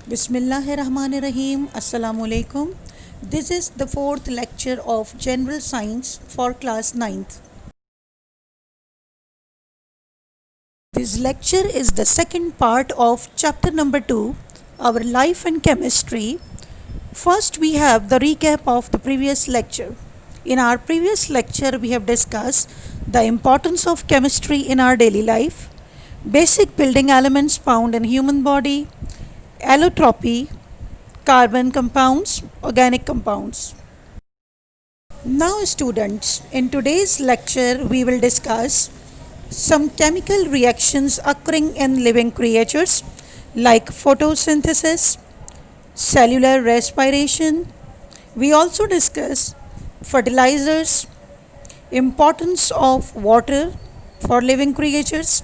Bismillahirrahmanirrahim. Assalamualaikum. This is the fourth lecture of General Science for class 9th. This lecture is the second part of chapter number 2, our life and chemistry. First, we have the recap of the previous lecture. In our previous lecture, we have discussed the importance of chemistry in our daily life, basic building elements found in human body, allotropy, carbon compounds, organic compounds. Now students, in today's lecture we will discuss some chemical reactions occurring in living creatures like photosynthesis, cellular respiration. We also discuss fertilizers, importance of water for living creatures,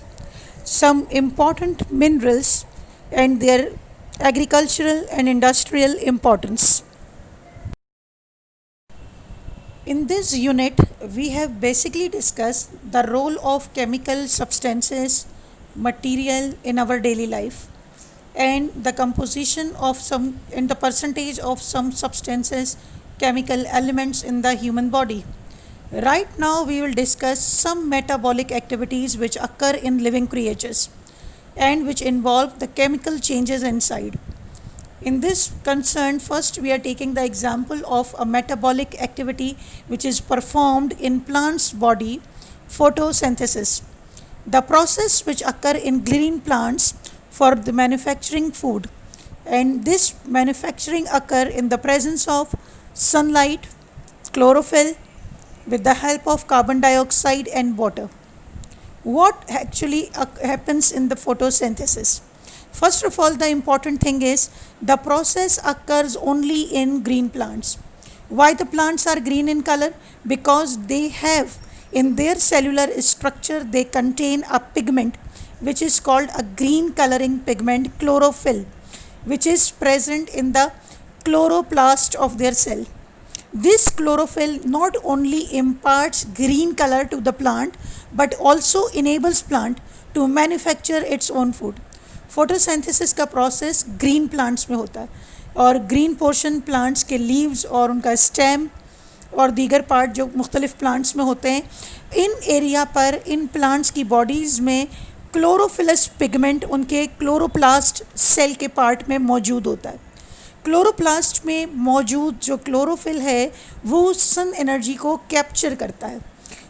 some important minerals and their agricultural and industrial importance. In this unit, we have basically discussed the role of chemical substances, material in our daily life, and the composition of some and the percentage of some substances, chemical elements in the human body. Right now, we will discuss some metabolic activities which occur in living creatures and which involve the chemical changes inside. In this concern, first we are taking the example of a metabolic activity which is performed in plant's body, photosynthesis. The process which occur in green plants for the manufacturing food, and this manufacturing occur in the presence of sunlight, chlorophyll with the help of carbon dioxide and water. What actually happens in the photosynthesis? First of all, the important thing is the process occurs only in green plants. Why the plants are green in color? Because they have in their cellular structure, they contain a pigment which is called a green coloring pigment, chlorophyll, which is present in the chloroplast of their cell. This chlorophyll not only imparts green color to the plant but also enables plant to manufacture its own food. Photosynthesis का process green plants में होता है और green portion plants के leaves और उनका stem और दीगर पार्ट जो मुख्तलिफ प्लांट्स में होते हैं, इन एरिया पर इन प्लांट्स की बॉडीज़ में क्लोरोफिलस पिगमेंट उनके क्लोरोप्लास्ट सेल के पार्ट में मौजूद होता है. क्लोरोप्लास्ट में मौजूद जो क्लोरोफिल है वो सन एनर्जी को कैप्चर करता है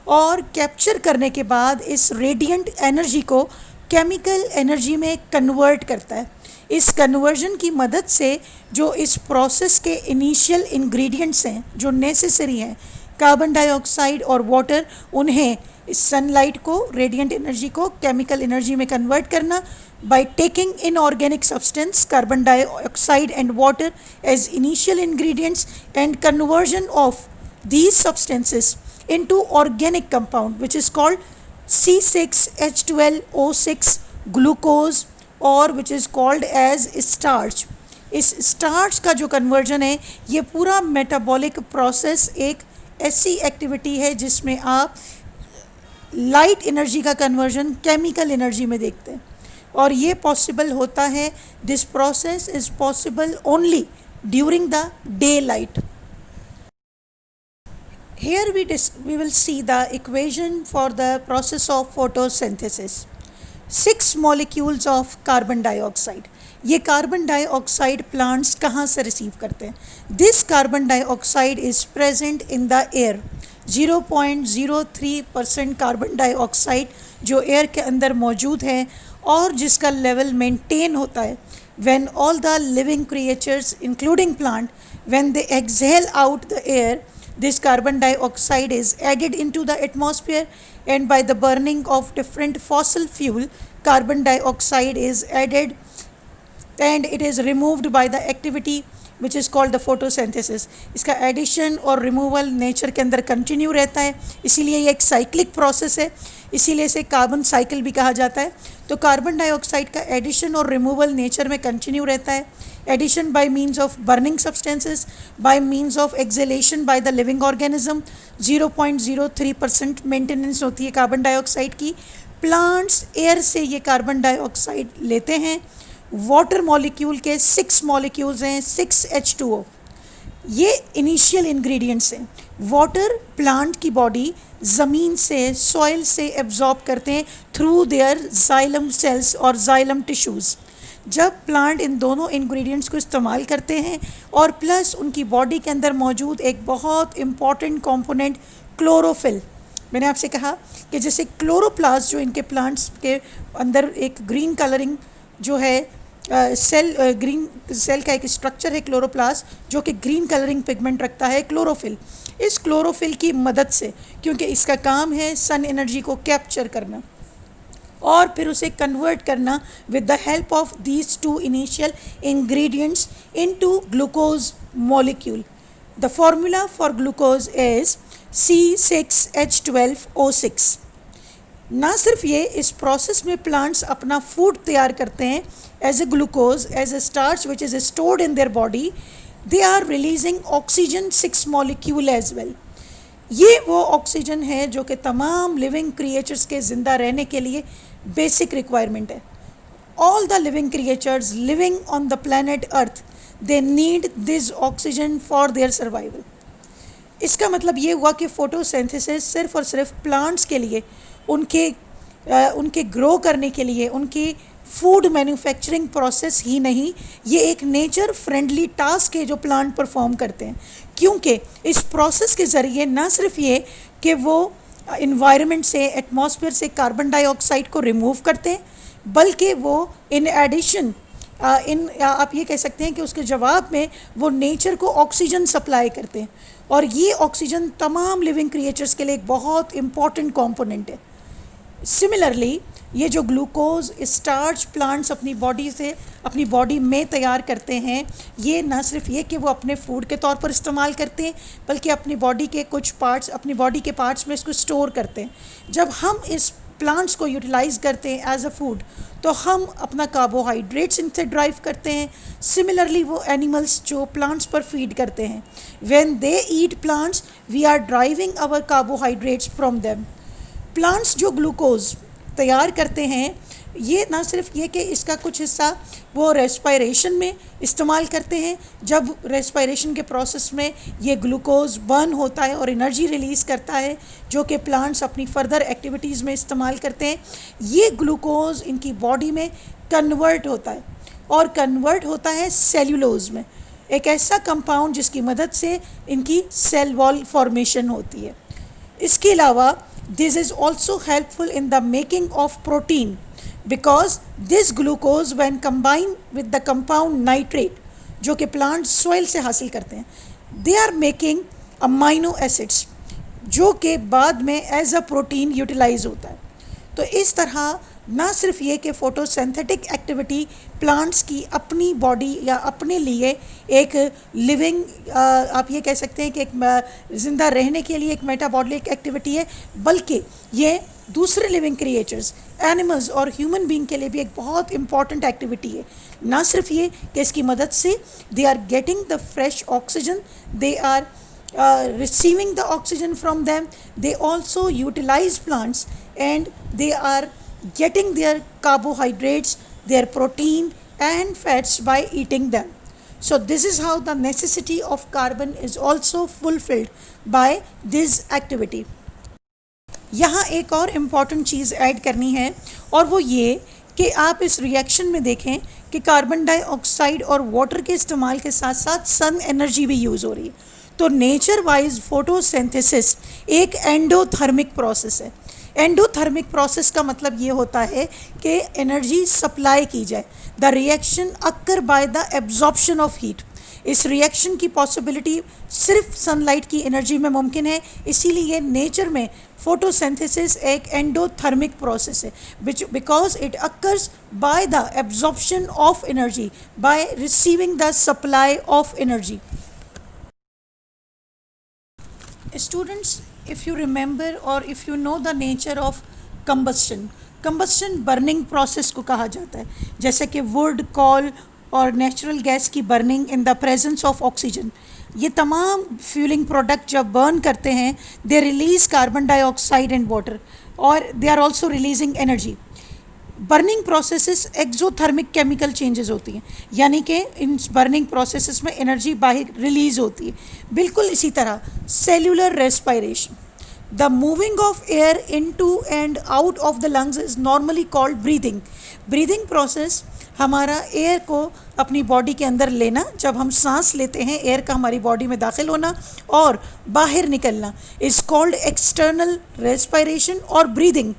और कैप्चर करने के बाद इस रेडिएंट एनर्जी को केमिकल एनर्जी में कन्वर्ट करता है. इस कन्वर्जन की मदद से जो इस प्रोसेस के इनिशियल इंग्रेडिएंट्स हैं जो नेसेसरी हैं, कार्बन डाइऑक्साइड और वाटर, उन्हें इस सनलाइट को, रेडिएंट एनर्जी को केमिकल एनर्जी में कन्वर्ट करना by taking inorganic substance carbon dioxide and water as initial ingredients and conversion of these substances into organic compound which is called C6H12O6 glucose or which is called as starch. इस starch का जो conversion है, ये पूरा metabolic process एक ऐसी activity है जिसमें आप लाइट एनर्जी का कन्वर्जन केमिकल एनर्जी में देखते हैं और ये पॉसिबल होता है. This process is possible only during the day light. Here we will see the equation for the process of photosynthesis. 6 molecules of carbon dioxide. ये कार्बन डाइऑक्साइड प्लांट्स कहाँ से रिसीव करते हैं? This carbon dioxide is present in the air. 0.03% carbon dioxide जो air के अंदर मौजूद है और जिसका लेवल मेंटेन होता है when all the living creatures including plant, when they exhale out the air, this carbon dioxide is added into the atmosphere and by the burning of different fossil fuel, carbon dioxide is added and it is removed by the activity which is called the photosynthesis. इसका addition और removal nature के अंदर continue रहता है, इसीलिए ये एक cyclic process है, इसीलिए इसे कार्बन साइकिल भी कहा जाता है. तो कार्बन डाइऑक्साइड का एडिशन और रिमूवल नेचर में कंटिन्यू रहता है. Addition by means of burning substances, by means of exhalation by the living organism. 0.03% maintenance होती है कार्बन डाइऑक्साइड की. प्लांट्स एयर से ये कार्बन डाइऑक्साइड लेते हैं वाटर मॉलिक्यूल के 6 मॉलिक्यूल्स हैं, 6H2O। ये इनिशियल इंग्रेडिएंट्स हैं। वाटर प्लांट की बॉडी ज़मीन से, सॉइल से एब्जॉर्ब करते हैं थ्रू देयर जाइलम सेल्स और जाइलम टिश्यूज़। जब प्लांट इन दोनों इंग्रेडिएंट्स को इस्तेमाल करते हैं और प्लस उनकी बॉडी के अंदर मौजूद एक बहुत इम्पॉर्टेंट कंपोनेंट क्लोरोफिल, मैंने आपसे कहा कि जैसे क्लोरोप्लास्ट जो इनके प्लांट्स के अंदर एक ग्रीन कलरिंग जो है ग्रीन सेल का एक स्ट्रक्चर है क्लोरोप्लास्ट, जो कि ग्रीन कलरिंग पिगमेंट रखता है, क्लोरोफिल। इस क्लोरोफिल की मदद से, क्योंकि इसका काम है सन एनर्जी को कैप्चर करना और फिर उसे कन्वर्ट करना with the help of these two initial ingredients into glucose molecule. The formula for glucose is C6H12O6। ना सिर्फ ये, इस प्रोसेस में प्लांट्स अपना फूड तैयार करते हैं as a glucose, as a starch which is stored in their body, they are releasing oxygen 6 molecule as well. ये वो ऑक्सीजन है जो कि तमाम लिविंग क्रिएचर्स के ज़िंदा रहने के लिए बेसिक रिक्वायरमेंट है। All the living creatures living on the planet earth, they need this oxygen for their survival. इसका मतलब ये हुआ कि फोटोसिंथेसिस सिर्फ और सिर्फ प्लांट्स के लिए, उनके ग्रो करने के लिए, उनकी फूड मैन्युफैक्चरिंग प्रोसेस ही नहीं, ये एक नेचर फ्रेंडली टास्क है जो प्लांट परफॉर्म करते हैं। क्योंकि इस प्रोसेस के ज़रिए ना सिर्फ ये कि वो इन्वायरमेंट से, एटमॉस्फेयर से कार्बन डाइऑक्साइड को रिमूव करते हैं, बल्कि वो इन एडिशन आप ये कह सकते हैं कि उसके जवाब में वो नेचर को ऑक्सीजन सप्लाई करते हैं। और ये ऑक्सीजन तमाम लिविंग क्रिएचर्स के लिए एक बहुत इम्पॉर्टेंट कंपोनेंट है। सिमिलरली, ये जो ग्लूकोज स्टार्च प्लांट्स अपनी बॉडी से, अपनी बॉडी में तैयार करते हैं, ये ना सिर्फ ये कि वो अपने फूड के तौर पर इस्तेमाल करते हैं, बल्कि अपनी बॉडी के कुछ पार्ट्स, अपनी बॉडी के पार्ट्स में इसको स्टोर करते हैं। जब हम इस प्लांट्स को यूटिलाइज करते हैं एज अ फूड, तो हम अपना कार्बोहाइड्रेट्स इनसे ड्राइव करते हैं। सिमिलरली, वो एनिमल्स जो प्लांट्स पर फीड करते हैं, when they eat plants, we are driving our carbohydrates from them. Plants जो ग्लूकोज तैयार करते हैं, ये ना सिर्फ ये कि इसका कुछ हिस्सा वो रेस्पायरेशन में इस्तेमाल करते हैं। जब रेस्पायरेशन के प्रोसेस में ये ग्लूकोज बर्न होता है और एनर्जी रिलीज़ करता है, जो कि प्लांट्स अपनी फर्दर एक्टिविटीज़ में इस्तेमाल करते हैं, ये ग्लूकोज इनकी बॉडी में कन्वर्ट होता है और कन्वर्ट होता है सेल्यूलोज में, एक ऐसा कंपाउंड जिसकी मदद से इनकी सेल वॉल फॉर्मेशन होती है। इसके अलावा this is also helpful in the making of protein because this glucose when combined with the compound nitrate जो कि प्लांट सॉइल से हासिल करते हैं, they are making amino acids जो कि बाद में एज अ प्रोटीन यूटिलाइज होता है। तो इस तरह ना सिर्फ ये कि फोटोसिंथेटिक एक्टिविटी प्लांट्स की अपनी बॉडी या अपने लिए एक लिविंग, आप ये कह सकते हैं कि एक ज़िंदा रहने के लिए एक मेटाबॉलिक एक्टिविटी है, बल्कि ये दूसरे लिविंग क्रिएचर्स, एनिमल्स और ह्यूमन बीइंग के लिए भी एक बहुत इंपॉर्टेंट एक्टिविटी है। ना सिर्फ ये कि इसकी मदद से they are getting the fresh oxygen, they are receiving the oxygen from them, they also utilize plants and they are getting their carbohydrates, their protein and fats by eating them. So this is how the necessity of carbon is also fulfilled by this activity. यहाँ एक और important चीज़ add करनी है और वो ये कि आप इस रिएक्शन में देखें कि कार्बन डाइऑक्साइड और वाटर के इस्तेमाल के साथ साथ सन एनर्जी भी यूज़ हो रही है। तो नेचर वाइज फोटोसिंथेसिस एक एंडोथर्मिक प्रोसेस है। एंडोथर्मिक प्रोसेस का मतलब ये होता है कि एनर्जी सप्लाई की जाए। The reaction occur by the absorption of heat. इस रिएक्शन की पॉसिबिलिटी सिर्फ सनलाइट की एनर्जी में मुमकिन है, इसीलिए नेचर में फोटोसिंथेसिस एक एंडोथर्मिक प्रोसेस है because it occurs by the absorption of energy, by receiving the supply of energy. Students, if you remember or if you know the nature of combustion burning process को कहा जाता है, जैसे कि wood, coal और natural gas की burning in the presence of oxygen. ये तमाम फ्यूलिंग प्रोडक्ट जब बर्न करते हैं, they release carbon dioxide and water और they are also releasing energy. Burning processes exothermic chemical changes होती हैं, यानी कि इन बर्निंग प्रोसेसेस में एनर्जी बाहर रिलीज होती है। बिल्कुल इसी तरह cellular respiration, the moving of air into and out of the lungs is normally called breathing. Breathing process हमारा एयर को अपनी बॉडी के अंदर लेना, जब हम सांस लेते हैं एयर का हमारी बॉडी में दाखिल होना और बाहर निकलना, इज कॉल्ड एक्सटर्नल रेस्पिरेशन और ब्रीदिंग।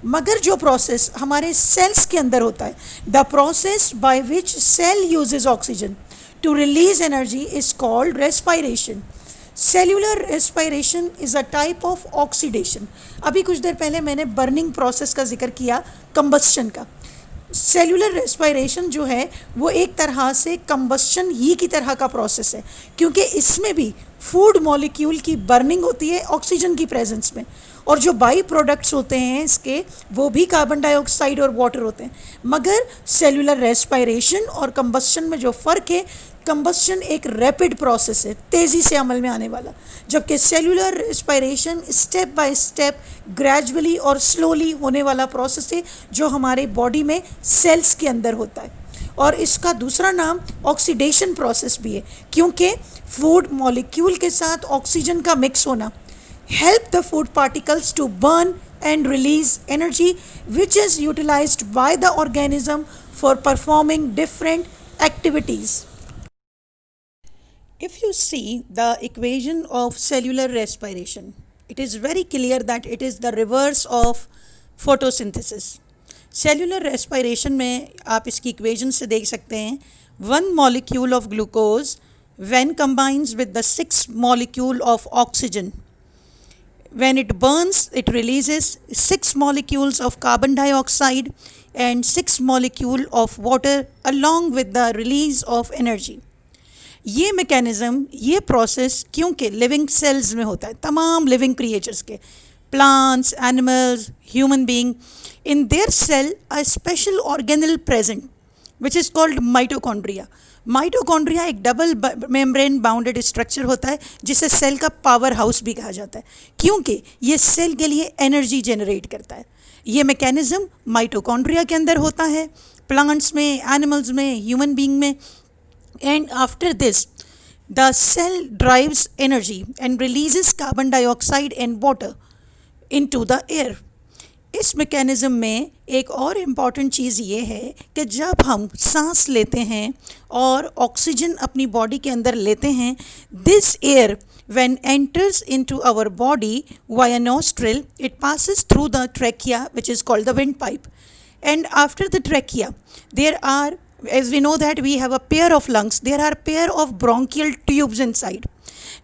मगर जो प्रोसेस हमारे सेल्स के अंदर होता है, the process by which cell uses oxygen to release energy is called respiration. Cellular respiration is a type of oxidation. अभी कुछ देर पहले मैंने बर्निंग प्रोसेस का जिक्र किया, कंबस्शन का। सेल्यूलर रेस्पिरेशन जो है वो एक तरह से कंबस्शन ही की तरह का प्रोसेस है, क्योंकि इसमें भी फूड मॉलिक्यूल की बर्निंग होती है ऑक्सीजन की प्रेजेंस में, और जो बाई प्रोडक्ट्स होते हैं इसके वो भी कार्बन डाइऑक्साइड और वाटर होते हैं। मगर सेल्यूलर रेस्पिरेशन और कंबस्शन में जो फ़र्क है, कंबस्शन एक रैपिड प्रोसेस है, तेज़ी से अमल में आने वाला, जबकि cellular respiration step by step gradually और स्लोली होने वाला प्रोसेस है, जो हमारे बॉडी में सेल्स के अंदर होता है। और इसका दूसरा नाम ऑक्सीडेशन प्रोसेस भी है, क्योंकि फूड मॉलिक्यूल के साथ ऑक्सीजन का मिक्स होना help the food particles to burn and release energy, which is utilized by the organism for performing different activities. If you see the equation of cellular respiration, it is very clear that it is the reverse of photosynthesis. Cellular respiration में आप इसकी equation से देख सकते हैं, 1 molecule of glucose when combines with the 6 molecule of oxygen, when it burns it releases 6 molecules of carbon dioxide and 6 molecule of water along with the release of energy. ये mechanism, ये process क्योंकि living cells में होता है, तमाम living creatures के, plants, animals, human being, in their cell a special organelle present which is called mitochondria. Mitochondria एक double membrane bounded structure होता है, जिसे सेल का पावर हाउस भी कहा जाता है, क्योंकि ये सेल के लिए एनर्जी जनरेट करता है। ये मैकेनिज़्म माइटोकॉन्ड्रिया के अंदर होता है, प्लांट्स में, एनिमल्स में, ह्यूमन बीइंग में। And after this the cell drives energy and releases carbon dioxide and water into the air. इस मैकेनिज़्म में एक और इम्पॉर्टेंट चीज़ ये है कि जब हम सांस लेते हैं और ऑक्सीजन अपनी बॉडी के अंदर लेते हैं, this air when enters into our body via nostril, it passes through the trachea, which is called the windpipe. And after the trachea, there are, as we know that we have a pair of lungs, there are pair of bronchial tubes inside.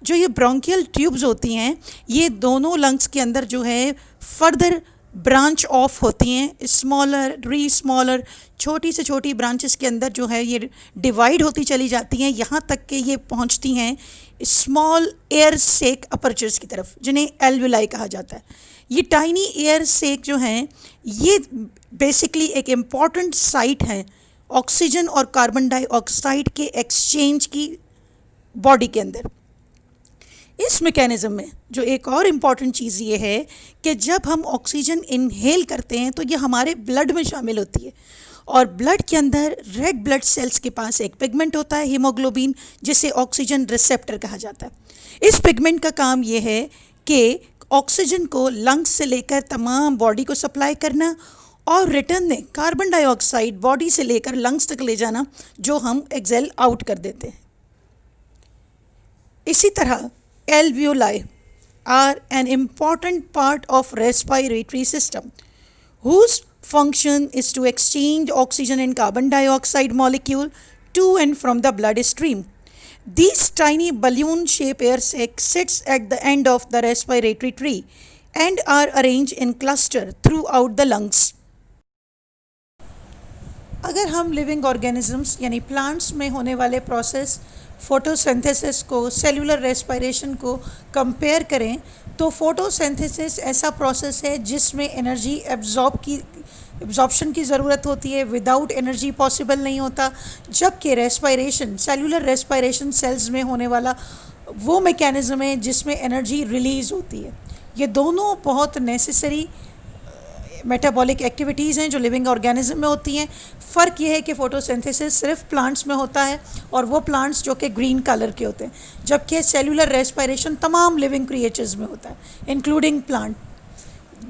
जो ये bronchial tubes होती हैं, ये दोनों lungs के अंदर जो है further ब्रांच ऑफ होती हैं, स्मॉलर री स्मॉलर, छोटी से छोटी ब्रांचेस के अंदर जो है ये डिवाइड होती चली जाती हैं, यहाँ तक कि ये पहुँचती हैं स्मॉल एयर सेक अपर्चर्स की तरफ, जिन्हें एल्वुलाई कहा जाता है। ये टाइनी एयर सेक जो हैं, ये बेसिकली एक इम्पॉर्टेंट साइट हैं ऑक्सीजन और कार्बन डाइऑक्साइड के एक्सचेंज की बॉडी के अंदर। इस मैकेनिज़्म में जो एक और इम्पॉर्टेंट चीज़ ये है कि जब हम ऑक्सीजन इनहेल करते हैं तो ये हमारे ब्लड में शामिल होती है, और ब्लड के अंदर रेड ब्लड सेल्स के पास एक पिगमेंट होता है, हीमोग्लोबिन, जिसे ऑक्सीजन रिसेप्टर कहा जाता है। इस पिगमेंट का काम ये है कि ऑक्सीजन को लंग्स से लेकर तमाम बॉडी को सप्लाई करना और रिटर्न में कार्बन डाइऑक्साइड बॉडी से लेकर लंग्स तक ले जाना, जो हम एक्सेल आउट कर देते हैं। इसी तरह alveoli are an important part of respiratory system whose function is to exchange oxygen and carbon dioxide molecule to and from the blood stream. These tiny balloon shaped air sacs sits at the end of the respiratory tree and are arranged in cluster throughout the lungs. अगर हम living organisms यानी plants में होने वाले process photosynthesis को, cellular respiration को compare करें, तो फोटोसिंथेसिस ऐसा प्रोसेस है जिसमें एनर्जी एब्जॉर्प्शन की ज़रूरत होती है, विदाउट एनर्जी पॉसिबल नहीं होता, जबकि रेस्पिरेशन, सेल्यूलर रेस्पिरेशन सेल्स में होने वाला वो मैकेनिज़्म है जिसमें एनर्जी रिलीज़ होती है। ये दोनों बहुत नेसेसरी मेटाबॉलिक एक्टिविटीज़ हैं जो लिविंग ऑर्गेनिज्म में होती हैं। फ़र्क ये है कि फ़ोटोसिंथेसिस सिर्फ प्लांट्स में होता है और वो प्लांट्स जो कि ग्रीन कलर के होते हैं, जबकि सेलुलर रेस्पिरेशन तमाम लिविंग क्रिएचर्स में होता है इंक्लूडिंग प्लांट।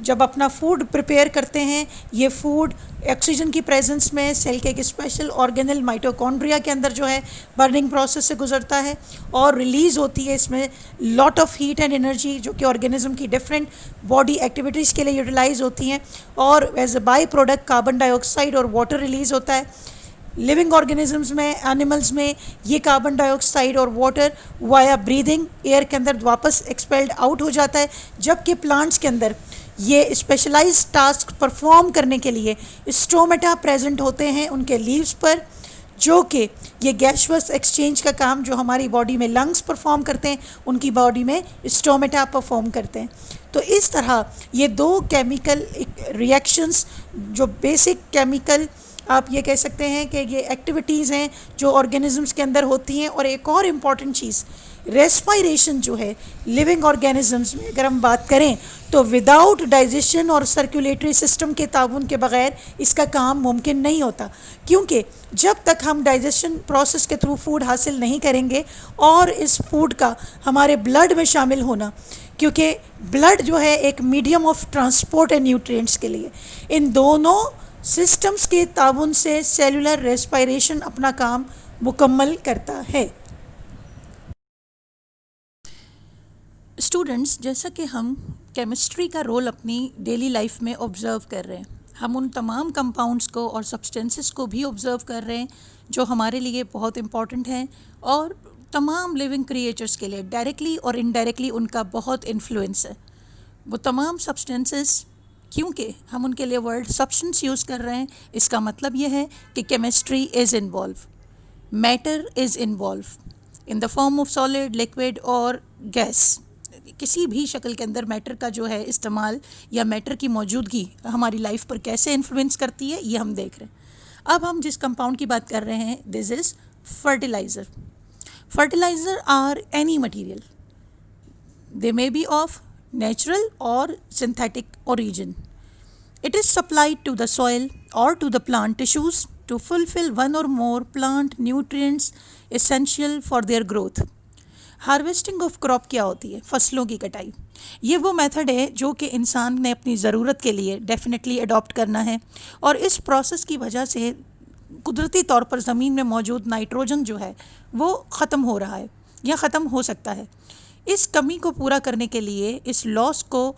जब अपना फूड प्रिपेयर करते हैं, ये फूड ऑक्सीजन की प्रेजेंस में सेल के एक स्पेशल ऑर्गेनल माइटोकॉन्ड्रिया के अंदर जो है बर्निंग प्रोसेस से गुजरता है और रिलीज़ होती है इसमें lot of heat and energy जो कि ऑर्गेनिज्म की डिफरेंट बॉडी एक्टिविटीज़ के लिए यूटिलाइज होती हैं, और as a by product carbon dioxide और वाटर रिलीज़ होता है। लिविंग ऑर्गेनिजम्स में, एनिमल्स में ये कार्बन डाइऑक्साइड और वाटर वाया ब्रीदिंग एयर के अंदर वापस एक्सपेल्ड आउट हो जाता है, जबकि प्लांट्स के अंदर ये स्पेशलाइज टास्क परफॉर्म करने के लिए स्टोमेटा प्रेजेंट होते हैं उनके लीव्स पर, जो कि ये गैसवस एक्सचेंज का काम जो हमारी बॉडी में लंग्स परफॉर्म करते हैं उनकी बॉडी में स्टोमेटा परफॉर्म करते हैं। तो इस तरह ये दो केमिकल रिएक्शंस जो बेसिक केमिकल आप ये कह सकते हैं कि ये एक्टिविटीज़ हैं जो ऑर्गेनिजम्स के अंदर होती हैं। और एक और इम्पॉर्टेंट चीज़, रेस्पिरेशन जो है लिविंग ऑर्गेनिजम्स में अगर हम बात करें तो विदाउट डाइजेशन और सर्कुलेटरी सिस्टम के ताउन के बगैर इसका काम मुमकिन नहीं होता, क्योंकि जब तक हम डाइजेशन प्रोसेस के थ्रू फूड हासिल नहीं करेंगे और इस फूड का हमारे ब्लड में शामिल होना, क्योंकि ब्लड जो है एक मीडियम ऑफ ट्रांसपोर्ट है न्यूट्रिएंट्स के लिए, इन दोनों सिस्टम्स के ताउन से सेलुलर रेस्पिरेशन अपना काम मुकम्मल करता है। स्टूडेंट्स, जैसा कि हम केमिस्ट्री का रोल अपनी डेली लाइफ में ऑब्ज़र्व कर रहे हैं, हम उन तमाम कंपाउंड्स को और सब्सटेंसेस को भी ऑब्ज़र्व कर रहे हैं जो हमारे लिए बहुत इम्पॉर्टेंट हैं और तमाम लिविंग क्रिएचर्स के लिए डायरेक्टली और इनडायरेक्टली उनका बहुत इन्फ्लुएंस है। वो तमाम सब्सटेंसेस, क्योंकि हम उनके लिए वर्ड सब्सटेंस यूज़ कर रहे हैं, इसका मतलब यह है कि chemistry is involve, matter is involve in the form of solid, liquid और गैस। किसी भी शक्ल के अंदर मैटर का जो है इस्तेमाल या मैटर की मौजूदगी हमारी लाइफ पर कैसे इन्फ्लुएंस करती है, ये हम देख रहे हैं। अब हम जिस कंपाउंड की बात कर रहे हैं, this is fertiliser. Fertiliser are any material, they may be of natural or synthetic origin. It is supplied to the soil or to the plant tissues to fulfill one or more plant nutrients essential for their growth. Harvesting of crop क्या होती है? फसलों की कटाई। ये वो method है जो कि इंसान ने अपनी ज़रूरत के लिए डेफिनेटली अडॉप्ट करना है, और इस प्रोसेस की वजह से कुदरती तौर पर ज़मीन में मौजूद नाइट्रोजन जो है वो ख़त्म हो रहा है या ख़त्म हो सकता है। इस कमी को पूरा करने के लिए, इस लॉस को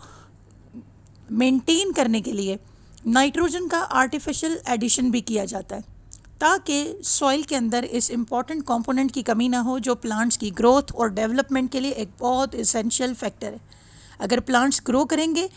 मेंटेन करने के लिए नाइट्रोजन का आर्टिफिशियल एडिशन भी किया जाता है, ताकि सॉइल के अंदर इस इम्पॉर्टेंट कंपोनेंट की कमी ना हो जो प्लांट्स की ग्रोथ और डेवलपमेंट के लिए एक बहुत इसेंशियल फैक्टर है। अगर प्लांट्स ग्रो करेंगे,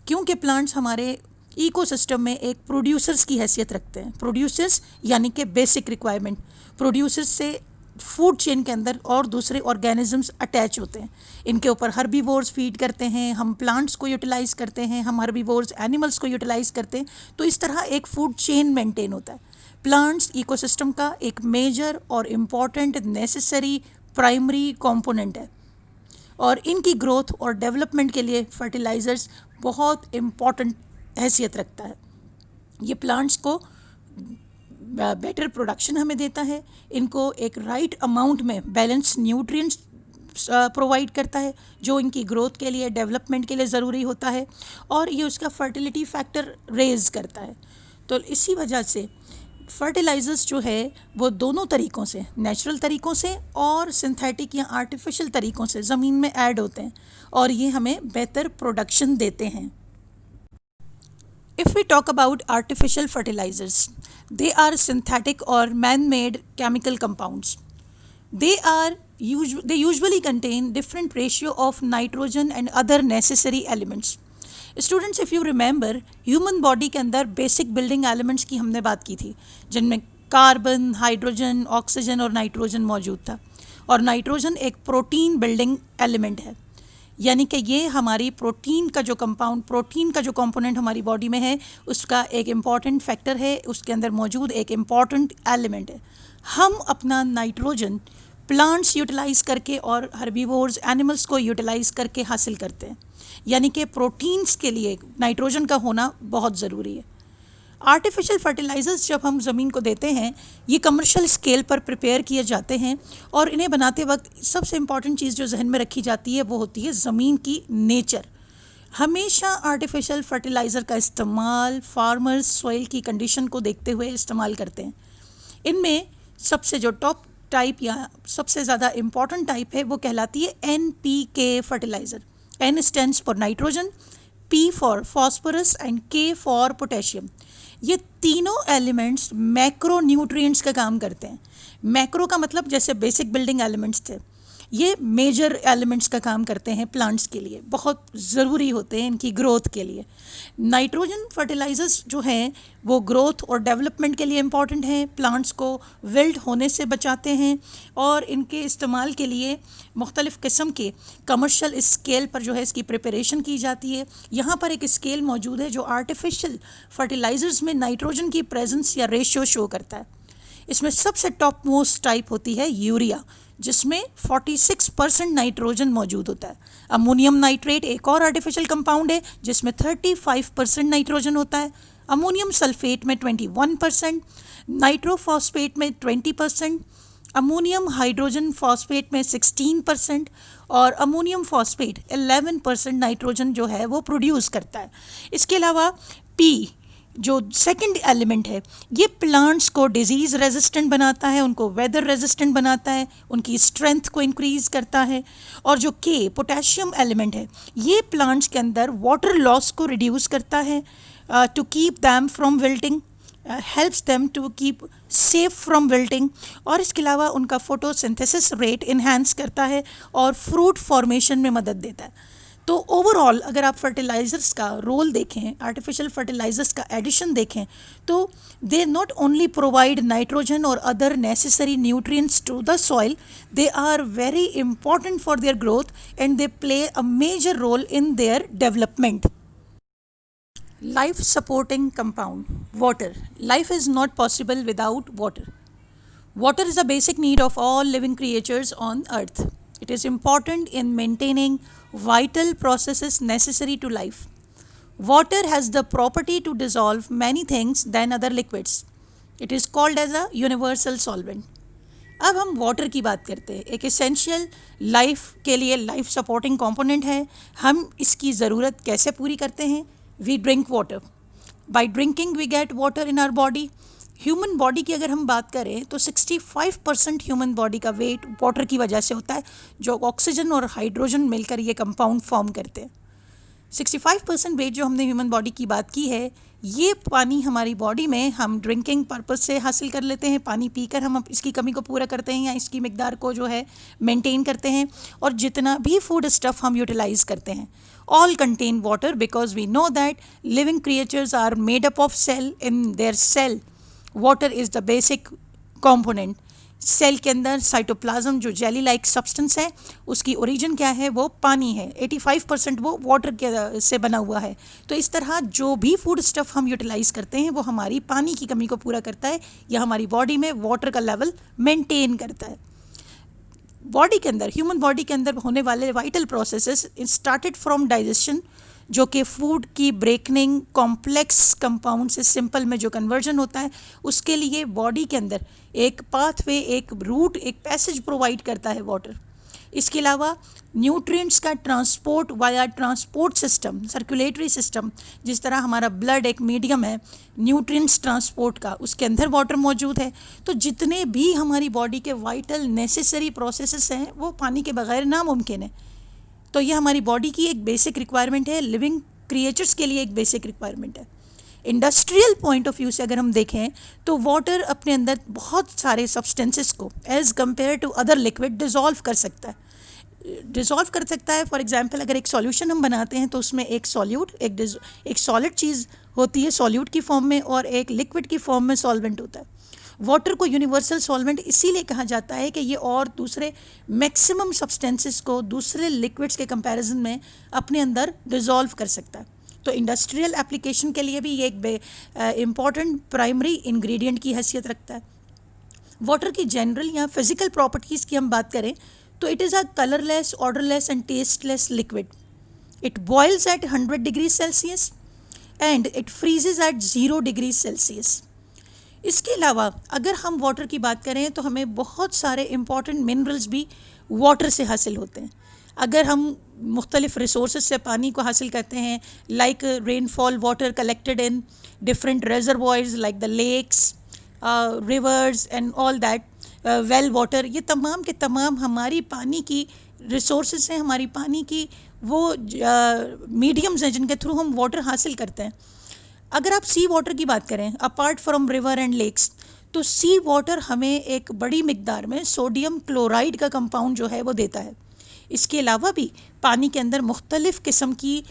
क्योंकि प्लांट्स हमारे इकोसिस्टम में एक प्रोड्यूसर्स की हैसियत रखते हैं, प्रोड्यूसर्स यानी कि बेसिक रिक्वायरमेंट, प्रोड्यूसर्स से फूड चेन के अंदर और दूसरे ऑर्गेनिजम्स अटैच होते हैं। इनके ऊपर हर्बीवोर्स फीड करते हैं, हम प्लांट्स को यूटिलाइज़ करते हैं, हम हर्बीवोर्स एनिमल्स को यूटिलाइज़ करते हैं, तो इस तरह एक फूड चेन मेंटेन होता है। प्लांट्स इकोसिस्टम का एक मेजर और इम्पॉर्टेंट नेसेसरी प्राइमरी कंपोनेंट है, और इनकी ग्रोथ और डेवलपमेंट के लिए फर्टिलाइज़र्स बहुत इम्पॉर्टेंट हैसियत रखता है। ये प्लांट्स को बेटर प्रोडक्शन हमें देता है, इनको एक राइट अमाउंट में बैलेंस न्यूट्रिएंट्स प्रोवाइड करता है जो इनकी ग्रोथ के लिए, डेवलपमेंट के लिए ज़रूरी होता है, और ये उसका फर्टिलिटी फैक्टर रेज करता है। तो इसी वजह से फर्टिलाइज़र्स जो है वो दोनों तरीक़ों से, नेचुरल तरीक़ों से और सिंथेटिक या आर्टिफिशियल तरीक़ों से ज़मीन में ऐड होते हैं, और ये हमें बेहतर प्रोडक्शन देते हैं। If we talk about artificial fertilizers, they are synthetic or man-made chemical compounds. They usually contain different ratio of nitrogen and other necessary elements. Students, if you remember, human body के अंदर basic building elements की हमने बात की थी, जिनमें carbon, hydrogen, oxygen और nitrogen मौजूद था, और नाइट्रोजन एक प्रोटीन बिल्डिंग एलिमेंट है, यानी कि ये हमारी प्रोटीन का जो कंपोनेंट हमारी बॉडी में है उसका एक इम्पॉर्टेंट फैक्टर है, उसके अंदर मौजूद एक इम्पॉर्टेंट एलिमेंट है। हम अपना नाइट्रोजन प्लांट्स यूटिलाइज़ करके और हर्बीवोर्स एनिमल्स को यूटिलाइज़ करके हासिल करते हैं। यानी कि प्रोटीन्स के लिए नाइट्रोजन का होना बहुत ज़रूरी है। आर्टिफिशियल फर्टिलाइज़र्स जब हम ज़मीन को देते हैं, ये कमर्शियल स्केल पर प्रिपेयर किए जाते हैं और इन्हें बनाते वक्त सबसे इम्पॉर्टेंट चीज़ जो जहन में रखी जाती है वो होती है ज़मीन की नेचर। हमेशा आर्टिफिशियल फर्टिलाइज़र का इस्तेमाल फार्मर्स सॉइल की कंडीशन को देखते हुए इस्तेमाल करते हैं। इनमें सबसे जो टॉप टाइप या सबसे ज़्यादा इम्पॉर्टेंट टाइप है वो कहलाती है NPK fertiliser. N stands for nitrogen, P for phosphorus and K for potassium. ये तीनों एलिमेंट्स मैक्रो न्यूट्रिएंट्स का काम करते हैं। मैक्रो का मतलब जैसे बेसिक बिल्डिंग एलिमेंट्स थे, ये मेजर एलिमेंट्स का काम करते हैं प्लांट्स के लिए, बहुत ज़रूरी होते हैं इनकी ग्रोथ के लिए। नाइट्रोजन फर्टिलाइजर्स जो हैं वो ग्रोथ और डेवलपमेंट के लिए इम्पॉर्टेंट हैं, प्लांट्स को विल्ट होने से बचाते हैं और इनके इस्तेमाल के लिए मुख्तलिफ़ किस्म के कमर्शियल स्केल पर जो है इसकी प्रिपरेशन की जाती है। यहाँ पर एक स्केल मौजूद है जो आर्टिफिशियल फर्टिलाइजर्स में नाइट्रोजन की प्रेजेंस या रेशियो शो करता है। इसमें सबसे टॉप मोस्ट टाइप होती है यूरिया, जिसमें 46% नाइट्रोजन मौजूद होता है। अमोनियम नाइट्रेट एक और आर्टिफिशियल कंपाउंड है जिसमें 35% नाइट्रोजन होता है। अमोनियम सल्फेट में 21%, नाइट्रोफॉस्फेट में 20%, अमोनियम हाइड्रोजन फॉस्फेट में 16% और अमोनियम फॉस्फेट 11% नाइट्रोजन जो है वो प्रोड्यूस करता है। इसके अलावा पी जो सेकंड एलिमेंट है ये प्लांट्स को डिजीज़ रेजिस्टेंट बनाता है, उनको वेदर रेजिस्टेंट बनाता है, उनकी स्ट्रेंथ को इंक्रीज़ करता है। और जो के पोटेशियम एलिमेंट है ये प्लांट्स के अंदर वाटर लॉस को रिड्यूस करता है, to keep them from wilting, helps them to keep safe from wilting. और इसके अलावा उनका फोटोसिंथेसिस रेट इन्हांस करता है और फ्रूट फॉर्मेशन में मदद देता है। तो ओवरऑल अगर आप फर्टिलाइज़र्स का रोल देखें, आर्टिफिशियल फर्टिलाइज़र्स का एडिशन देखें, तो they not only provide nitrogen और other necessary nutrients to the soil, they are very important for their growth and they play a major role in their development. Life supporting compound. Water. Life is not possible without water. Water is a basic need of all living creatures on earth. It is important in maintaining vital processes necessary to life. Water has the property to dissolve many things than other liquids. It is called as a universal solvent. अब हम water की बात करते हैं। एक essential life के लिए life supporting component है। हम इसकी ज़रूरत कैसे पूरी करते हैं? We drink water. By drinking we get water in our body. Human body की अगर हम बात करें तो 65% ह्यूमन बॉडी का वेट वाटर की वजह से होता है, जो ऑक्सीजन और हाइड्रोजन मिलकर ये कंपाउंड फॉर्म करते हैं। 65% वेट जो हमने ह्यूमन बॉडी की बात की है, ये पानी हमारी बॉडी में हम ड्रिंकिंग पर्पस से हासिल कर लेते हैं। पानी पीकर हम इसकी कमी को पूरा करते हैं या इसकी मिकदार को जो है मेंटेन करते हैं। और जितना भी फूड स्टफ हम यूटिलाइज करते हैं, all contain water because we know that living creatures are made up of cell. In their cell water is the basic component. Cell के अंदर साइटोप्लाज्म जो जेली लाइक सब्सटेंस है उसकी ओरिजिन क्या है? वो पानी है। 85% वो वाटर के से बना हुआ है। तो इस तरह जो भी फूड स्टफ हम यूटिलाइज करते हैं वो हमारी पानी की कमी को पूरा करता है या हमारी बॉडी में वाटर का लेवल मेंटेन करता है। बॉडी के अंदर, ह्यूमन बॉडी के अंदर होने वाले vital processes started from digestion, जो कि फूड की ब्रेकनिंग, कॉम्प्लेक्स कंपाउंड से सिंपल में जो कन्वर्जन होता है, उसके लिए बॉडी के अंदर एक पाथवे, एक रूट, एक पैसेज प्रोवाइड करता है वाटर। इसके अलावा न्यूट्रिएंट्स का transport via transport system, circulatory system, जिस तरह हमारा ब्लड एक मीडियम है न्यूट्रिएंट्स ट्रांसपोर्ट का, उसके अंदर वाटर मौजूद है। तो जितने भी हमारी बॉडी के वाइटल नेसेसरी प्रोसेसेस हैं वो पानी के बगैर नामुमकिन है। तो ये हमारी बॉडी की एक बेसिक रिक्वायरमेंट है, लिविंग क्रिएचर्स के लिए एक बेसिक रिक्वायरमेंट है। इंडस्ट्रियल पॉइंट ऑफ व्यू से अगर हम देखें तो वाटर अपने अंदर बहुत सारे सब्सटेंसेस को as compare to other liquid dissolve कर सकता है। फॉर एग्जांपल अगर एक सॉल्यूशन हम बनाते हैं तो उसमें एक सॉल्यूट, एक सॉलिड चीज़ होती है सॉल्यूट की फॉर्म में और एक लिक्विड की फॉर्म में सॉल्वेंट होता है। वाटर को यूनिवर्सल सॉल्वेंट इसीलिए कहा जाता है कि ये और दूसरे मैक्सिमम सब्सटेंसेस को दूसरे लिक्विड्स के कंपैरिजन में अपने अंदर डिज़ोल्व कर सकता है। तो इंडस्ट्रियल एप्लीकेशन के लिए भी ये एक इम्पॉर्टेंट प्राइमरी इंग्रेडिएंट की हैसियत रखता है। वाटर की जनरल या फिजिकल प्रॉपर्टीज़ की हम बात करें तो it is a colourless, odourless and tasteless liquid. it boils at 100 degrees Celsius and it freezes at 0 degrees Celsius. इसके अलावा अगर हम वाटर की बात करें तो हमें बहुत सारे इम्पॉर्टेंट मिनरल्स भी वाटर से हासिल होते हैं. अगर हम मुख्तलिफ़ रिसोर्स से पानी को हासिल करते हैं, like rainfall water collected in different reservoirs like the lakes, rivers and all that, well water, ये तमाम के तमाम हमारी पानी की रिसोर्स हैं, हमारी पानी की वो मीडियम्स हैं जिनके थ्रू हम वाटर हासिल करते हैं. अगर आप सी वाटर की बात करें apart from river and lakes, तो सी वाटर हमें एक बड़ी मिकदार में सोडियम क्लोराइड का कंपाउंड जो है वो देता है. इसके अलावा भी पानी के अंदर मुख्तलिफ़ किस्म की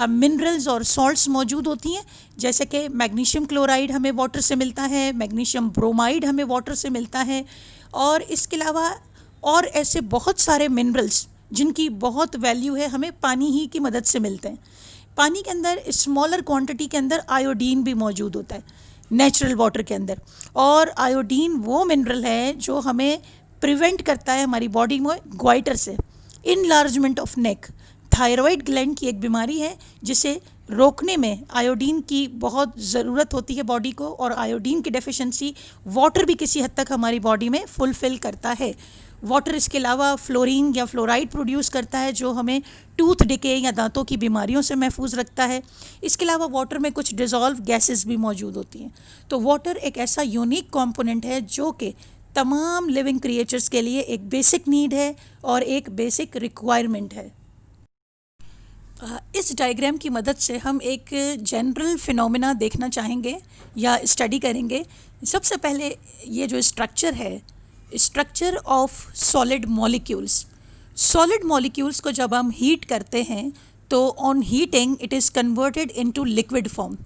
मिनरल्स और सॉल्ट्स मौजूद होती हैं, जैसे कि मैग्नीशियम क्लोराइड हमें वाटर से मिलता है, मैग्नीशियम ब्रोमाइड हमें वाटर से मिलता है, और इसके अलावा और ऐसे बहुत सारे मिनरल्स जिनकी बहुत वैल्यू है हमें पानी ही की मदद से मिलते हैं. पानी के अंदर स्मॉलर क्वांटिटी के अंदर आयोडीन भी मौजूद होता है नेचुरल वाटर के अंदर, और आयोडीन वो मिनरल है जो हमें प्रिवेंट करता है हमारी बॉडी में ग्वाइटर से, enlargement of neck. Thyroid gland की एक बीमारी है जिसे रोकने में आयोडीन की बहुत ज़रूरत होती है बॉडी को, और आयोडीन की डेफिशिएंसी वाटर भी किसी हद तक हमारी बॉडी में फुलफ़िल करता है. वाटर इसके अलावा फ्लोरीन या फ्लोराइड प्रोड्यूस करता है जो हमें टूथ डिके या दांतों की बीमारियों से महफूज रखता है. इसके अलावा वाटर में कुछ डिज़ोल्व गैसेस भी मौजूद होती हैं. तो वाटर एक ऐसा यूनिक कंपोनेंट है जो कि तमाम लिविंग क्रिएचर्स के लिए एक बेसिक नीड है और एक बेसिक रिक्वायरमेंट है. इस डायग्राम की मदद से हम एक जनरल फिनोमेना देखना चाहेंगे या स्टडी करेंगे. सबसे पहले ये जो स्ट्रक्चर है, structure of solid molecules. Solid molecules को जब हम हीट करते हैं तो on heating it is converted into liquid form.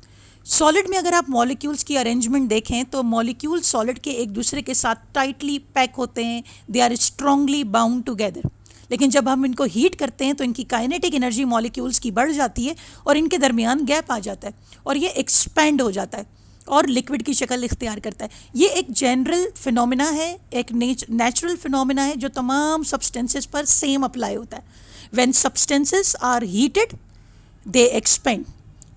Solid में अगर आप मॉलिक्यूल्स की अरेंजमेंट देखें तो मॉलिक्यूल सॉलिड के एक दूसरे के साथ टाइटली पैक होते हैं, they are strongly bound together. लेकिन जब हम इनको हीट करते हैं तो इनकी काइनेटिक एनर्जी मॉलिक्यूल्स की बढ़ जाती है और इनके दरमियान गैप आ जाता है और ये एक्सपेंड हो जाता है और लिक्विड की शक्ल इख्तियार करता है. ये एक जनरल फिनोमेना है, एक नेचुरल फिनोमेना है जो तमाम सब्सटेंसेस पर सेम अप्लाई होता है. When substances are heated they expand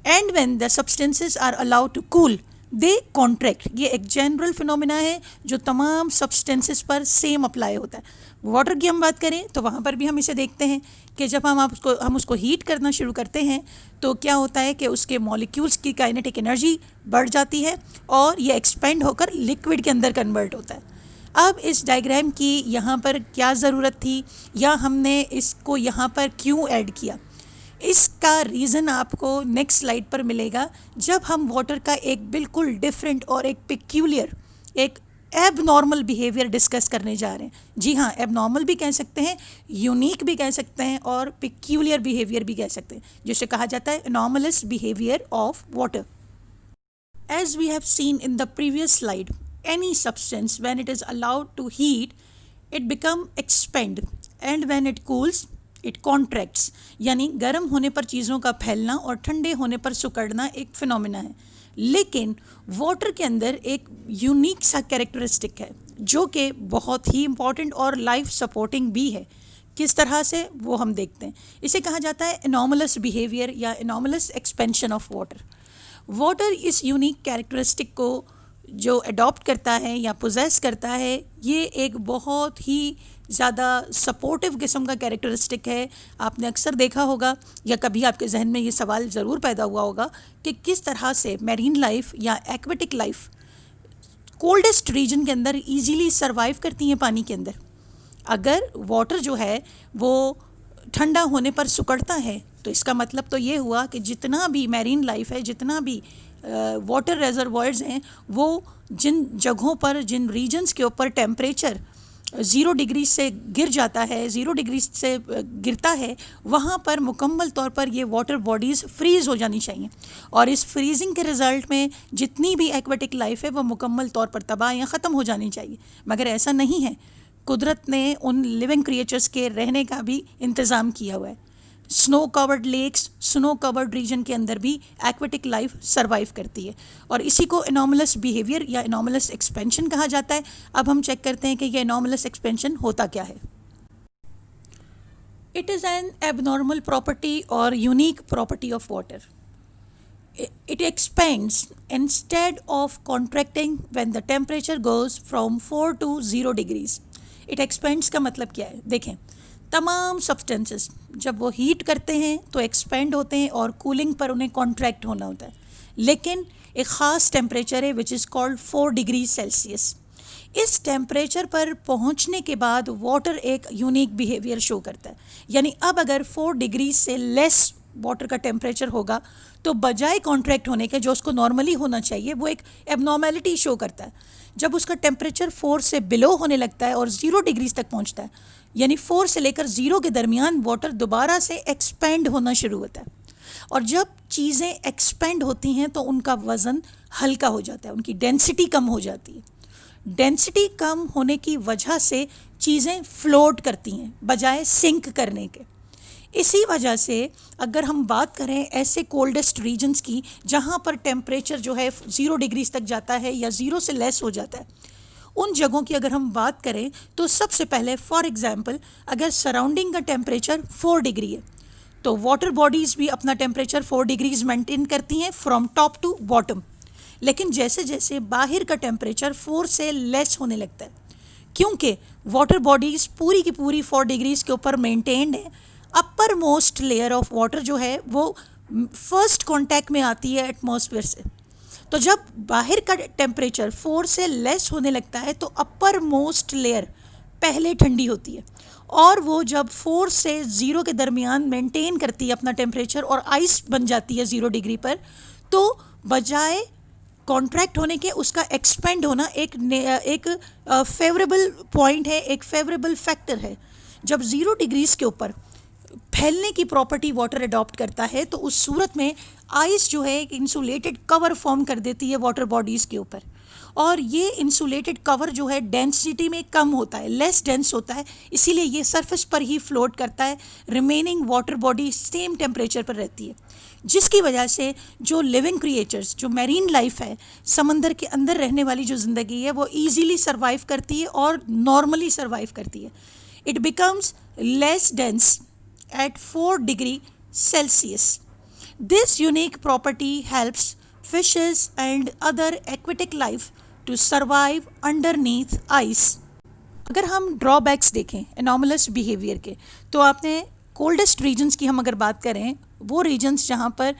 and when the substances are allowed to cool they contract. ये एक जनरल फिनोमेना है जो तमाम सब्सटेंसेस पर सेम अप्लाई होता है. वाटर की हम बात करें तो वहाँ पर भी हम इसे देखते हैं कि जब हम उसको हीट करना शुरू करते हैं तो क्या होता है कि उसके मॉलिक्यूल्स की काइनेटिक एनर्जी बढ़ जाती है और ये एक्सपेंड होकर लिक्विड के अंदर कन्वर्ट होता है. अब इस डायग्राम की यहाँ पर क्या ज़रूरत थी या हमने इसको यहाँ पर क्यों ऐड किया, इसका रीज़न आपको नेक्स्ट स्लाइड पर मिलेगा जब हम वाटर का एक बिल्कुल डिफरेंट और एक पिक्यूलियर, एक एबनॉर्मल बिहेवियर डिस्कस करने जा रहे हैं. जी हाँ, एबनॉर्मल भी कह सकते हैं, यूनिक भी कह सकते हैं और पिक्यूलियर बिहेवियर भी कह सकते हैं, जिसे कहा जाता है anomalous behaviour of water. As we have seen in the previous slide, any substance when it is allowed to heat it become expand and when it cools it contracts. यानी गर्म होने पर चीज़ों का फैलना और ठंडे होने पर सिकुड़ना एक फिनोमेना है. लेकिन वाटर के अंदर एक यूनिक सा कैरेक्टरिस्टिक है जो कि बहुत ही इम्पॉर्टेंट और लाइफ सपोर्टिंग भी है. किस तरह से वो हम देखते हैं. इसे कहा जाता है एनॉमलस बिहेवियर या anomalous expansion of water. Water इस यूनिक कैरेक्टरिस्टिक को जो अडॉप्ट करता है या पोजेस करता है, ये एक बहुत ही ज़्यादा सपोर्टिव किस्म का कैरेक्टरिस्टिक है. आपने अक्सर देखा होगा या कभी आपके जहन में ये सवाल ज़रूर पैदा हुआ होगा कि किस तरह से मैरीन लाइफ या एक्वेटिक लाइफ कोल्डेस्ट रीजन के अंदर इजीली सरवाइव करती हैं पानी के अंदर. अगर वाटर जो है वो ठंडा होने पर सिकुड़ता है तो इसका मतलब तो ये हुआ कि जितना भी मैरीन लाइफ है, जितना भी वाटर रेजरवॉयर्स हैं, वो जिन जगहों पर, जिन रीजन्स के ऊपर टेम्परेचर 0 डिग्री से गिर जाता है, 0 डिग्री से गिरता है, वहाँ पर मुकम्मल तौर पर ये वाटर बॉडीज़ फ्रीज़ हो जानी चाहिए. और इस फ्रीजिंग के रिज़ल्ट में जितनी भी एक्वेटिक लाइफ है वो मुकम्मल तौर पर तबाह या ख़त्म हो जानी चाहिए. मगर ऐसा नहीं है. कुदरत ने उन लिविंग क्रिएचर्स के रहने का भी इंतज़ाम किया हुआ है. Snow covered lakes, snow covered region के अंदर भी एक्वेटिक लाइफ सरवाइव करती है और इसी को एनॉमलस बिहेवियर या एनॉमलस एक्सपेंशन कहा जाता है. अब हम चेक करते हैं कि ये एनॉमलस एक्सपेंशन होता क्या है. It is an abnormal property or unique property of water. It expands instead of contracting when the temperature goes from 4 to 0 degrees. It expands का मतलब क्या है? देखें, तमाम सब्सटेंसेस जब वो हीट करते हैं तो एक्सपेंड होते हैं और कूलिंग पर उन्हें कॉन्ट्रैक्ट होना होता है, लेकिन एक ख़ास टेम्परेचर है which is called 4 degree Celsius. इस टेम्परेचर पर पहुंचने के बाद वाटर एक यूनिक बिहेवियर शो करता है. यानी अब अगर 4 डिग्री से लेस वाटर का टेम्परेचर होगा तो बजाय कॉन्ट्रैक्ट होने के जो उसको नॉर्मली होना चाहिए वो एक एबनॉर्मेलिटी शो करता है. जब उसका टेम्परेचर 4 से बिलो होने लगता है और 0 डिग्रीज तक पहुंचता है, यानी 4 से लेकर 0 के दरमियान वाटर दोबारा से एक्सपेंड होना शुरू होता है. और जब चीज़ें एक्सपेंड होती हैं तो उनका वज़न हल्का हो जाता है, उनकी डेंसिटी कम हो जाती है. डेंसिटी कम होने की वजह से चीज़ें फ्लोट करती हैं बजाय सिंक करने के. इसी वजह से अगर हम बात करें ऐसे कोल्डेस्ट रीजन्स की जहाँ पर टेम्परेचर जो है 0 डिग्रीज तक जाता है या 0 से लेस हो जाता है, उन जगहों की अगर हम बात करें तो सबसे पहले फॉर एग्जांपल अगर सराउंडिंग का टेम्परेचर 4 डिग्री है तो वाटर बॉडीज़ भी अपना टेम्परेचर 4 डिग्रीज मेंटेन करती हैं फ्रॉम टॉप टू बॉटम. लेकिन जैसे जैसे बाहर का टेम्परेचर 4 से लेस होने लगता है, क्योंकि वाटर बॉडीज़ पूरी की पूरी 4 डिग्रीज के ऊपर मेंटेन्ड है, upper most layer of water जो है वो फर्स्ट कांटेक्ट में आती है एटमॉस्फेयर से. तो जब बाहर का टेम्परेचर 4 से लेस होने लगता है तो अपर मोस्ट लेयर पहले ठंडी होती है और वो जब 4 से 0 के दरमियान मेंटेन करती है अपना टेम्परेचर और आइस बन जाती है 0 डिग्री पर, तो बजाय कॉन्ट्रैक्ट होने के उसका एक्सपेंड होना एक फेवरेबल पॉइंट है, एक फेवरेबल फैक्टर है. जब 0 डिग्रीज के ऊपर फैलने की प्रॉपर्टी वाटर अडॉप्ट करता है तो उस सूरत में आइस जो है एक इंसुलेटेड कवर फॉर्म कर देती है वाटर बॉडीज़ के ऊपर, और ये इंसुलेटेड कवर जो है डेंसिटी में कम होता है, लेस डेंस होता है, इसीलिए ये सरफेस पर ही फ्लोट करता है. Remaining water body same temperature पर रहती है, जिसकी वजह से जो लिविंग क्रिएचर्स, जो मैरीन लाइफ है, समंदर के अंदर रहने वाली जो ज़िंदगी है, वो ईजीली सर्वाइव करती है और नॉर्मली सर्वाइव करती है. It becomes less dense at 4 degree Celsius. This unique property helps fishes and other aquatic life to survive underneath ice. अगर हम ड्रॉबैक्स देखें एनॉमलस बिहेवियर के, तो आपने कोल्डेस्ट रीजन्स की हम अगर बात करें, वो रीजन्स जहाँ पर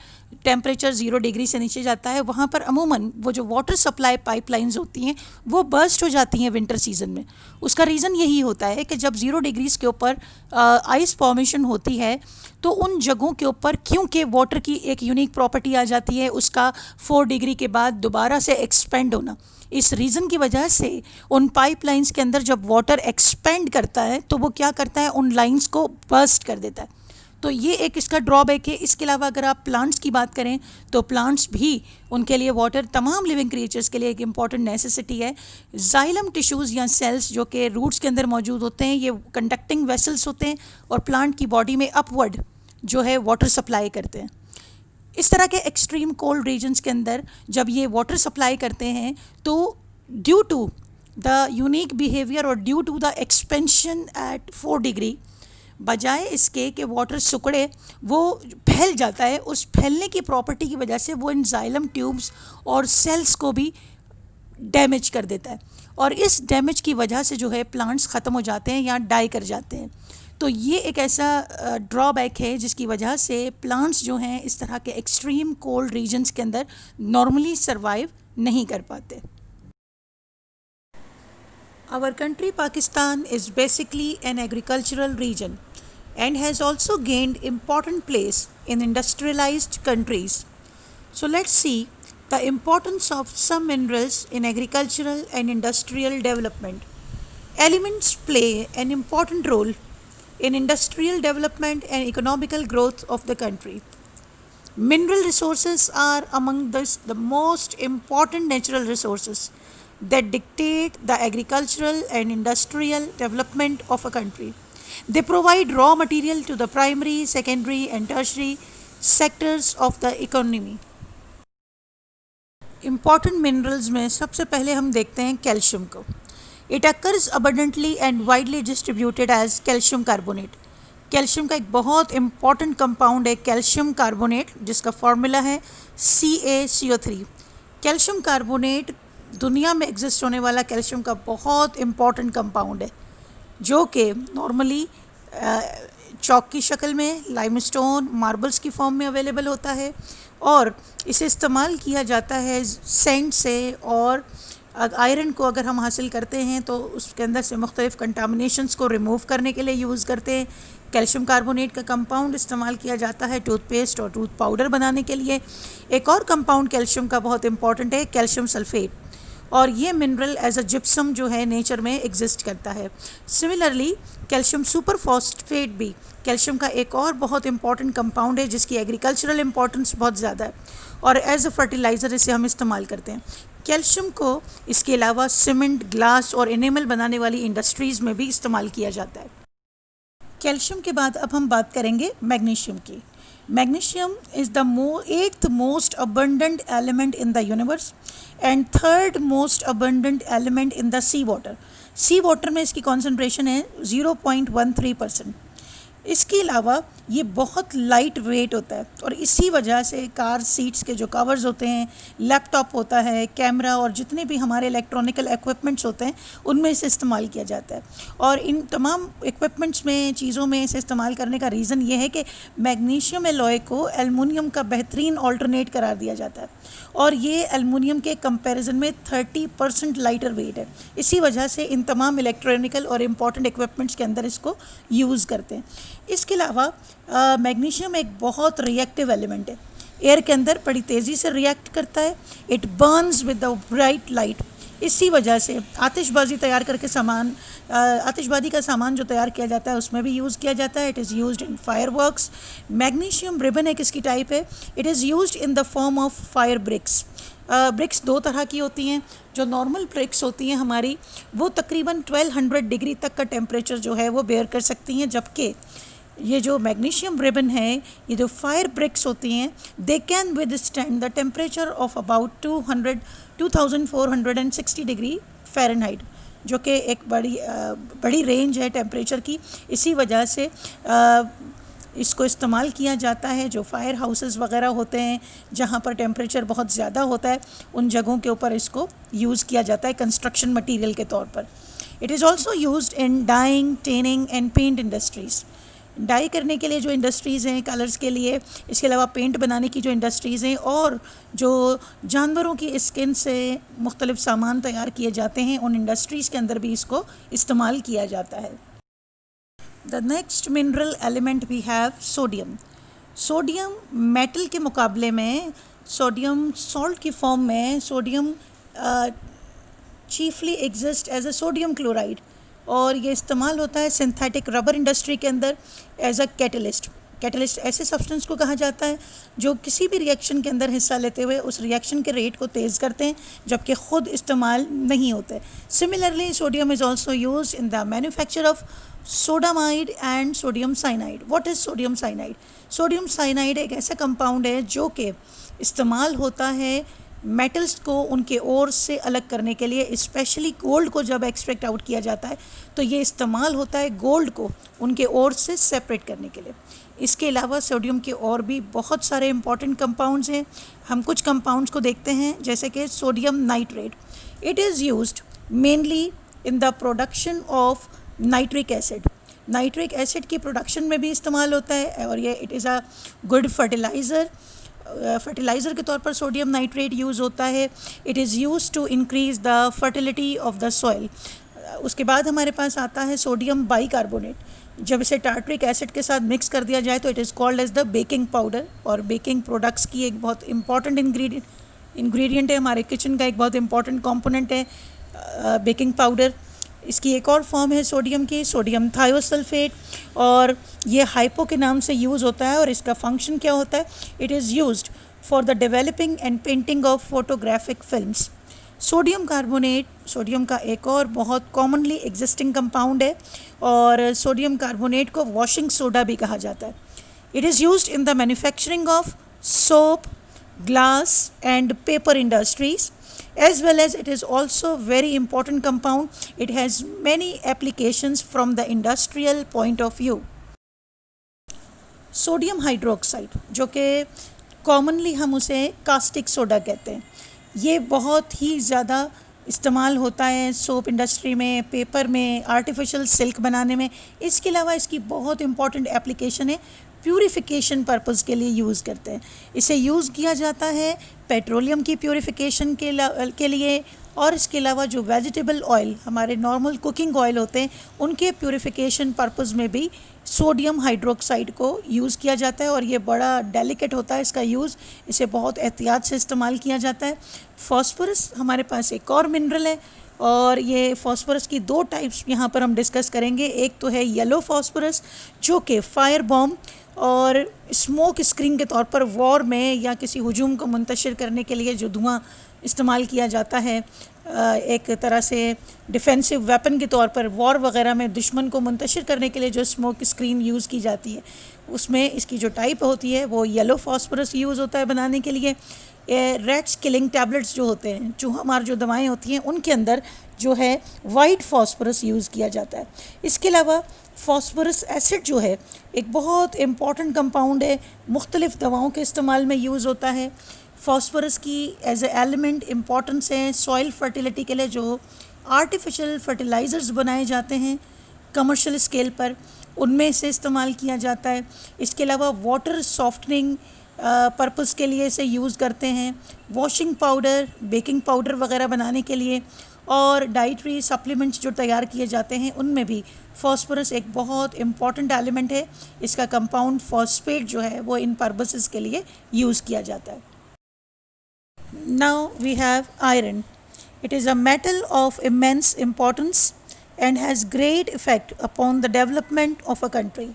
टेम्परेचर 0 डिग्री से नीचे जाता है वहाँ पर अमूमन वो जो वाटर सप्लाई पाइपलाइंस होती हैं वो बर्स्ट हो जाती हैं विंटर सीजन में. उसका रीज़न यही होता है कि जब 0 डिग्रीज के ऊपर आइस फॉर्मेशन होती है तो उन जगहों के ऊपर क्योंकि वाटर की एक यूनिक प्रॉपर्टी आ जाती है उसका 4 डिग्री के बाद दोबारा से एक्सपेंड होना, इस रीज़न की वजह से उन पाइपलाइंस के अंदर जब वाटर एक्सपेंड करता है तो वो क्या करता है, उन लाइंस को बर्स्ट कर देता है. तो ये एक इसका ड्रॉबैक है. इसके अलावा अगर आप प्लांट्स की बात करें तो प्लांट्स भी, उनके लिए वाटर तमाम लिविंग क्रिएचर्स के लिए एक इम्पॉर्टेंट नेसेसिटी है. जाइलम टिश्यूज़ या सेल्स जो कि रूट्स के अंदर मौजूद होते हैं, ये कंडक्टिंग वेसल्स होते हैं और प्लांट की बॉडी में अपवर्ड जो है वाटर सप्लाई करते हैं. इस तरह के एक्सट्रीम कोल्ड रीजन्स के अंदर जब ये वाटर सप्लाई करते हैं तो due to the unique behaviour और due to the expansion at 4 degree, बजाय इसके कि वाटर सुकड़े वो फैल जाता है. उस फैलने की प्रॉपर्टी की वजह से वो इन जाइलम ट्यूब्स और सेल्स को भी डैमेज कर देता है और इस डैमेज की वजह से जो है प्लांट्स ख़त्म हो जाते हैं या डाई कर जाते हैं. तो ये एक ऐसा ड्रॉबैक है जिसकी वजह से प्लांट्स जो हैं इस तरह के एक्सट्रीम कोल्ड रीजन्स के अंदर नॉर्मली सर्वाइव नहीं कर पाते. Our country Pakistan is basically an agricultural region and has also gained important place in industrialized countries. So let's see the importance of some minerals in agricultural and industrial development. Elements play an important role in industrial development and economical growth of the country. Mineral resources are among the most important natural resources that dictate the agricultural and industrial development of a country. They provide raw material to the primary, secondary and tertiary sectors of the economy. Important minerals में सबसे पहले हम देखते हैं calcium को. It occurs abundantly and widely distributed as calcium carbonate. Calcium का एक बहुत इम्पॉर्टेंट कंपाउंड है कैल्शियम कार्बोनेट, जिसका फॉर्मूला है CaCO3। कैल्शियम कार्बोनेट दुनिया में एग्जिस्ट होने वाला कैल्शियम का बहुत इम्पॉर्टेंट कंपाउंड है, जो कि नॉर्मली चौक की शक्ल में, लाइमस्टोन, मार्बल्स की फॉर्म में अवेलेबल होता है और इसे इस्तेमाल किया जाता है सेंट से। और आयरन को अगर हम हासिल करते हैं तो उसके अंदर से मुख्तलिफ़ कंटामिनेशंस को रिमूव करने के लिए यूज़ करते हैं। कैल्शियम कार्बोनेट का कंपाउंड इस्तेमाल किया जाता है टूथपेस्ट और टूथ पाउडर बनाने के लिए। एक और कंपाउंड कैल्शियम का बहुत इंपॉर्टेंट है कैल्शियम सल्फेट, और ये मिनरल एज अ जिप्सम जो है नेचर में एग्जिस्ट करता है। सिमिलरली कैल्शियम सुपर फॉस्फेट भी कैल्शियम का एक और बहुत इंपॉर्टेंट कंपाउंड है, जिसकी एग्रीकल्चरल इंपॉर्टेंस बहुत ज़्यादा है और एज अ फर्टिलाइज़र इसे हम इस्तेमाल करते हैं। कैल्शियम को इसके अलावा सीमेंट, ग्लास और एनेमल बनाने वाली इंडस्ट्रीज़ में भी इस्तेमाल किया जाता है। कैल्शियम के बाद अब हम बात करेंगे मैग्नीशियम की। Magnesium is the 8th most abundant element in the universe and 3rd most abundant element in the sea water. Sea water में इसकी कॉन्सेंट्रेशन है 0.13%। इसके अलावा ये बहुत लाइट वेट होता है और इसी वजह से कार सीट्स के जो कवर्स होते हैं, लैपटॉप होता है, कैमरा और जितने भी हमारे इलेक्ट्रॉनिकल इक्विपमेंट्स होते हैं उनमें इसे इस्तेमाल किया जाता है। और इन तमाम इक्विपमेंट्स में, चीज़ों में इसे इस्तेमाल करने का रीज़न ये है कि मैग्नीशियम एलॉय को एल्युमिनियम का बेहतरीन ऑल्टरनेट करार दिया जाता है और ये एल्युमिनियम के कंपैरिजन में 30% लाइटर वेट है। इसी वजह से इन तमाम इलेक्ट्रॉनिकल और इम्पॉर्टेंट इक्विपमेंट्स के अंदर इसको यूज़ करते हैं। इसके अलावा मैग्नीशियम एक बहुत रिएक्टिव एलिमेंट है, एयर के अंदर बड़ी तेज़ी से रिएक्ट करता है। It Burns with the bright light. इसी वजह से आतिशबाजी तैयार करके आतिशबाजी का सामान जो तैयार किया जाता है उसमें भी यूज़ किया जाता है। It is used in fireworks. Magnesium ribbon एक इसकी टाइप है। It is used in the form of fire bricks. Bricks दो तरह की होती हैं। जो नॉर्मल ब्रिक्स होती हैं हमारी, वो तकरीबन 1200 डिग्री तक का टेम्परेचर जो है वो बेयर कर सकती हैं, जबकि ये जो मैग्नीशियम रिबन है, ये जो फायर ब्रिक्स होती हैं, they can withstand the temperature of about 2460 degree Fahrenheit, जो कि एक बड़ी रेंज है टेम्परेचर की। इसी वजह से इसको इस्तेमाल किया जाता है। जो फायर हाउसेस वगैरह होते हैं जहाँ पर टेम्परेचर बहुत ज़्यादा होता है, उन जगहों के ऊपर इसको यूज़ किया जाता है कंस्ट्रक्शन मटीरियल के तौर पर। It is also used in dyeing, tanning and paint industries. Dye करने के लिए जो इंडस्ट्रीज़ हैं, कलर्स के लिए, इसके अलावा पेंट बनाने की जो इंडस्ट्रीज़ हैं और जो जानवरों की स्किन से मुख्तलिफ सामान तैयार किए जाते हैं, उन इंडस्ट्रीज़ के अंदर भी इसको इस्तेमाल किया जाता है। The next mineral element we have sodium. Sodium metal के मुकाबले में, सोडियम सॉल्ट की फॉर्म में, sodium chiefly exist as a sodium chloride और ये इस्तेमाल होता है सिंथेटिक रबर इंडस्ट्री के अंदर एज अ कैटलिस्ट। कैटलिस्ट ऐसे सब्सटेंस को कहा जाता है जो किसी भी रिएक्शन के अंदर हिस्सा लेते हुए उस रिएक्शन के रेट को तेज़ करते हैं, जबकि ख़ुद इस्तेमाल नहीं होते। Similarly sodium is also use in the manufacture of sodamide and sodium cyanide. What is sodium cyanide? Sodium cyanide एक ऐसा कंपाउंड है जो कि इस्तेमाल होता है मेटल्स को उनके ओर से अलग करने के लिए। स्पेशली गोल्ड को जब एक्सट्रैक्ट आउट किया जाता है तो ये इस्तेमाल होता है गोल्ड को उनके ओर से सेपरेट करने के लिए। इसके अलावा सोडियम के और भी बहुत सारे इंपॉर्टेंट कंपाउंड्स हैं। हम कुछ कंपाउंड्स को देखते हैं, जैसे कि sodium nitrate. It is used mainly in the production of nitric acid. Nitric acid की प्रोडक्शन में भी इस्तेमाल होता है और ये it is a good fertiliser. Fertiliser के तौर पर सोडियम नाइट्रेट यूज़ होता है। It is use to increase the fertility of the soil. उसके बाद हमारे पास आता है सोडियम बाइकार्बोनेट। जब इसे टार्ट्रिक एसिड के साथ मिक्स कर दिया जाए तो it is called as the baking powder, और बेकिंग प्रोडक्ट्स की एक बहुत इंपॉर्टेंट इंग्रेडिएंट है, हमारे किचन का एक बहुत इंपॉर्टेंट कंपोनेंट है बेकिंग पाउडर। इसकी एक और फॉर्म है सोडियम की, सोडियम थायोसल्फेट, और ये हाइपो के नाम से यूज़ होता है। और इसका फंक्शन क्या होता है? It is used for the developing and painting of photographic films. Sodium carbonate sodium का एक और बहुत कॉमनली एग्जिस्टिंग कंपाउंड है और सोडियम कार्बोनेट को वॉशिंग सोडा भी कहा जाता है। It is used in the manufacturing of soap, glass and paper industries, as well as it is also very important compound. It has many applications from the industrial point of view. Sodium hydroxide, जो कि commonly हम उसे caustic soda कहते हैं, ये बहुत ही ज़्यादा इस्तेमाल होता है सोप इंडस्ट्री में, पेपर में, आर्टिफिशियल सिल्क बनाने में। इसके अलावा इसकी बहुत इंपॉर्टेंट एप्लीकेशन है, प्यूरिफिकेशन पर्पस के लिए यूज़ करते हैं। इसे यूज़ किया जाता है पेट्रोलियम की प्यूरिफिकेशन के लिए, और इसके अलावा जो वेजिटेबल ऑयल, हमारे नॉर्मल कुकिंग ऑयल होते हैं, उनके प्यूरिफिकेशन पर्पस में भी सोडियम हाइड्रोक्साइड को यूज़ किया जाता है। और ये बड़ा डेलिकेट होता है इसका यूज़, इसे बहुत एहतियात से इस्तेमाल किया जाता है। फॉस्फोरस हमारे पास एक और मिनरल है, और ये फॉस्फोरस की दो टाइप्स यहाँ पर हम डिस्कस करेंगे। एक तो है येलो फॉस्फोरस, जो कि फायर बॉम्ब और स्मोक स्क्रीन के तौर पर वॉर में या किसी हुजूम को मुंतशिर करने के लिए जो धुआं इस्तेमाल किया जाता है, एक तरह से डिफेंसिव वेपन के तौर पर वॉर वगैरह में दुश्मन को मुंतशिर करने के लिए जो स्मोक स्क्रीन यूज़ की जाती है, उसमें इसकी जो टाइप होती है वो येलो फॉस्फोरस यूज़ होता है बनाने के लिए। रेट्स किलिंग टैबलेट्स जो होते हैं, चूहा मार जो दवाएं होती हैं, उनके अंदर जो है वाइट फॉस्फोरस यूज़ किया जाता है। इसके अलावा फॉस्फोरस एसिड जो है एक बहुत इम्पॉर्टेंट कंपाउंड है, मुख्तलिफ़ दवाओं के इस्तेमाल में यूज़ होता है। फॉस्फोरस की एज ए एलिमेंट इम्पॉर्टेंस है सॉइल फर्टिलिटी के लिए। जो आर्टिफिशियल फर्टिलाइज़र्स बनाए जाते हैं कमर्शियल स्केल पर, उनमें इसे इस्तेमाल किया जाता है। इसके अलावा वाटर सॉफ्टनिंग पर्पस के लिए इसे यूज़ करते हैं, वॉशिंग पाउडर, बेकिंग पाउडर वगैरह बनाने के लिए, और डाइटरी सप्लीमेंट्स जो तैयार किए जाते हैं उनमें भी फॉस्फोरस एक बहुत इम्पॉर्टेंट एलिमेंट है। इसका कंपाउंड फॉस्फेट जो है वो इन पर्पसेस के लिए यूज़ किया जाता है। Now we have iron. It is a metal of immense importance and has great effect upon the development of a country.